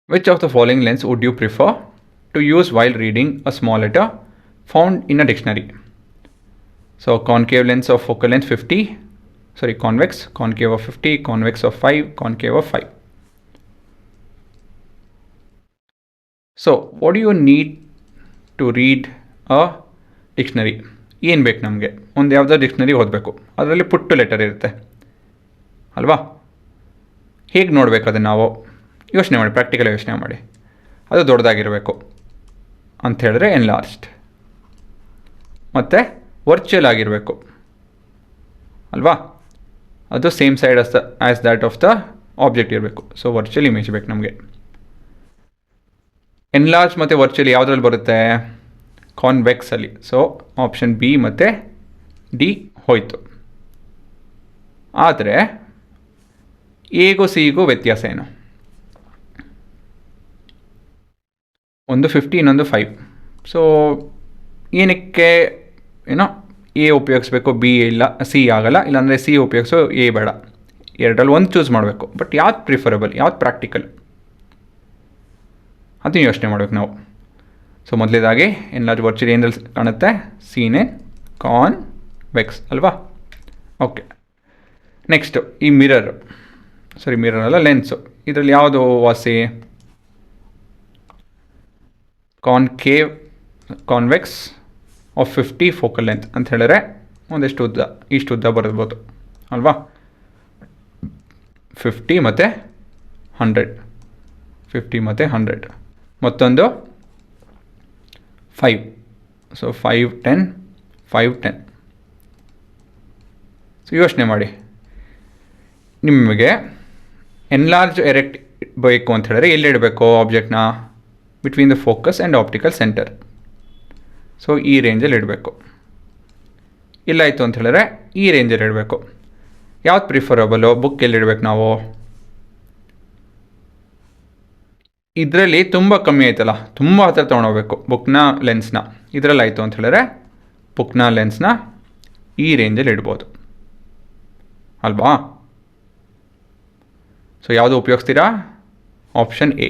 Which of the following lens would you prefer to use while reading a small letter found in a dictionary? So concave lens of focal length 50, convex, concave of 50, convex of 5, concave of 5. So what do you need to read a dictionary? ಏನು ಬೇಕು ನಮಗೆ? ಒಂದು ಯಾವುದೋ dictionary ಓದಬೇಕು, ಅದರಲ್ಲಿ ಪುಟ್ಟು letter ಇರುತ್ತೆ ಅಲ್ವಾ? ಹೇಗೆ ನೋಡಬೇಕು ಅದನ್ನು ನಾವು ಯೋಚನೆ ಮಾಡಿ, ಪ್ರಾಕ್ಟಿಕಲ್ ಯೋಚನೆ ಮಾಡಿ. ಅದು ದೊಡ್ಡದಾಗಿರಬೇಕು ಅಂತ ಹೇಳಿದ್ರೆ ಎನ್ಲಾರ್ಜ್ಡ್, ಮತ್ತು ವರ್ಚುವಲ್ ಆಗಿರಬೇಕು ಅಲ್ವಾ? ಅದು same side as that of the object ಇರಬೇಕು. ಸೊ ವರ್ಚುವಲ್ ಇಮೇಜ್ ಬೇಕು ನಮಗೆ. ಎನ್ಲಾರ್ಜ್ ಮತ್ತು ವರ್ಚುವಲ್ ಯಾವುದ್ರಲ್ಲಿ ಬರುತ್ತೆ? ಕಾನ್ವೆಕ್ಸಲ್ಲಿ. ಸೊ ಆಪ್ಷನ್ ಬಿ ಮತ್ತು ಡಿ ಹೋಯಿತು. ಆದರೆ ಎಗೂ ಸಿಗೂ ವ್ಯತ್ಯಾಸ ಏನು? ಒಂದು 50, ಇನ್ನೊಂದು 5. ಸೊ ಏನಕ್ಕೆ ಎ ಉಪಯೋಗಿಸ್ಬೇಕು, ಬಿ ಇಲ್ಲ, ಸಿ ಆಗಲ್ಲ, ಇಲ್ಲಾಂದರೆ ಸಿ ಉಪಯೋಗಿಸೋ, ಎ ಬೇಡ. ಎರಡರಲ್ಲಿ ಒಂದು ಚೂಸ್ ಮಾಡಬೇಕು. ಬಟ್ ಯಾವ್ದು ಪ್ರಿಫರಬಲ್, ಯಾವ್ದು ಪ್ರಾಕ್ಟಿಕಲ್, ಅದನ್ನು ಯೋಚನೆ ಮಾಡಬೇಕು ನಾವು. ಸೊ ಮೊದಲೇದಾಗಿ ಎನ್ಲಾರ್ಜ್ ವರ್ಚುವಲ್ ಏನಲ್ಲಿ ಕಾಣುತ್ತೆ? ಸಿನೇ ಕಾನ್ವೆಕ್ಸ್ ಅಲ್ವಾ? ಓಕೆ. ನೆಕ್ಸ್ಟು ಈ ಮಿರರ್ ಅಲ್ಲ, ಲೆನ್ಸು. ಇದರಲ್ಲಿ ಯಾವುದು ವಾಸಿ? ಕಾನ್ವೆಕ್ಸ್ ಆಫ್ 50 ಫೋಕಲ್ ಲೆಂತ್ ಅಂತ ಹೇಳಿದ್ರೆ ಒಂದೆಷ್ಟು ಉದ್ದ, ಇಷ್ಟು ಉದ್ದ ಬರ್ಬೋದು ಅಲ್ವಾ? 50 ಮತ್ತು 100. ಮತ್ತೊಂದು 5. ಸೊ 5, 10, 5, 10. ಸೊ ಯೋಚನೆ ಮಾಡಿ, ನಿಮಗೆ ಎನ್ಲಾರ್ಜ್ ಎರೆಕ್ಟ್ ಬೇಕು ಅಂತ ಹೇಳಿದ್ರೆ ಎಲ್ಲಿ ಇಡಬೇಕು ಆಬ್ಜೆಕ್ಟ್ನ? Between the focus and optical centre. So ಈ ರೇಂಜಲ್ಲಿ ಇಡಬೇಕು. ಇಲ್ಲಾಯಿತು ಅಂತ ಹೇಳಿದ್ರೆ ಈ ರೇಂಜಲ್ಲಿ ಇಡಬೇಕು. ಯಾವ್ದು ಪ್ರಿಫರಬಲು? ಬುಕ್ ಎಲ್ಲಿಡಬೇಕು ನಾವು? ಇದರಲ್ಲಿ ತುಂಬ ಕಮ್ಮಿ ಆಯ್ತಲ್ಲ, ತುಂಬ ಹತ್ತಿರ ತೊಗೊಂಡೋಗ್ಬೇಕು ಬುಕ್ನ, ಲೆನ್ಸ್ನ. ಇದರಲ್ಲಿ ಆಯಿತು ಅಂತ ಹೇಳಿದ್ರೆ ಬುಕ್ನ, ಲೆನ್ಸ್ನ ಈ ರೇಂಜಲ್ಲಿ ಇಡ್ಬೋದು ಅಲ್ವಾ? ಸೊ ಯಾವುದು ಉಪಯೋಗಿಸ್ತೀರಾ? Option A.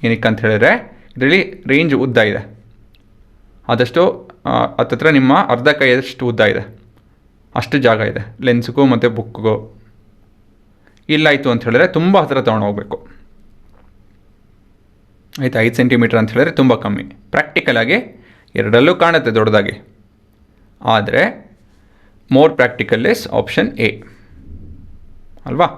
ಏನಕ್ಕೆ ಅಂತ ಹೇಳಿದ್ರೆ ಇದರಲ್ಲಿ ರೇಂಜ್ ಉದ್ದ ಇದೆ, ಆದಷ್ಟು ಹತ್ತತ್ರ ನಿಮ್ಮ ಅರ್ಧ ಕೈಯಷ್ಟು ಉದ್ದ ಇದೆ, ಅಷ್ಟು ಜಾಗ ಇದೆ ಲೆನ್ಸ್ಗೂ ಮತ್ತು ಬುಕ್ಗೂ. ಇಲ್ಲಾಯಿತು ಅಂತ ಹೇಳಿದ್ರೆ ತುಂಬ ಹತ್ತಿರ ತೊಗೊಂಡೋಗ್ಬೇಕು. ಆಯಿತು, 5 ಸೆಂಟಿಮೀಟರ್ ಅಂತ ಹೇಳಿದ್ರೆ ತುಂಬ ಕಮ್ಮಿ. ಪ್ರಾಕ್ಟಿಕಲಾಗಿ ಎರಡಲ್ಲೂ ಕಾಣುತ್ತೆ ದೊಡ್ಡದಾಗಿ, ಆದರೆ more practical is option A ಅಲ್ವಾ?